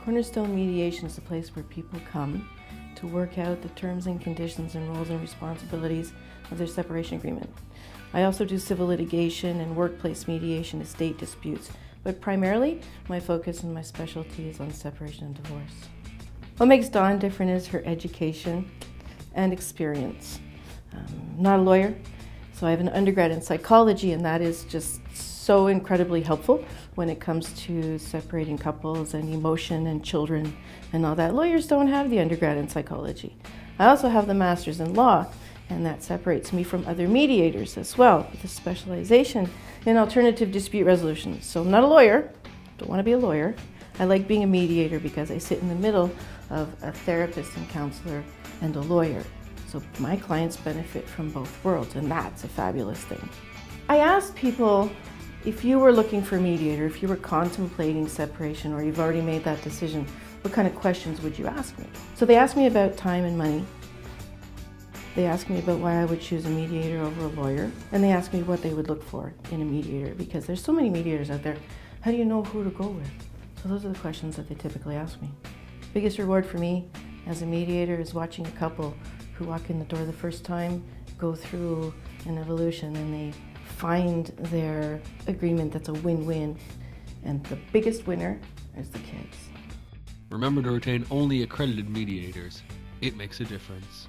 Cornerstone Mediation is a place where people come to work out the terms and conditions and roles and responsibilities of their separation agreement. I also do civil litigation and workplace mediation, estate disputes, but primarily my focus and my specialty is on separation and divorce. What makes Dawn different is her education and experience. I'm not a lawyer, so I have an undergrad in psychology, and that is just so incredibly helpful when it comes to separating couples and emotion and children and all that. Lawyers don't have the undergrad in psychology. I also have the master's in law, and that separates me from other mediators as well, with a specialization in alternative dispute resolution. So I'm not a lawyer, don't want to be a lawyer. I like being a mediator because I sit in the middle of a therapist and counselor and a lawyer. So my clients benefit from both worlds, and that's a fabulous thing. I asked people, if you were looking for a mediator, if you were contemplating separation or you've already made that decision, what kind of questions would you ask me? So they asked me about time and money. They asked me about why I would choose a mediator over a lawyer. And they asked me what they would look for in a mediator, because there's so many mediators out there. How do you know who to go with? So those are the questions that they typically ask me. Biggest reward for me as a mediator is watching a couple who walk in the door the first time, go through an evolution, and they find their agreement that's a win-win. And the biggest winner is the kids. Remember to retain only accredited mediators. It makes a difference.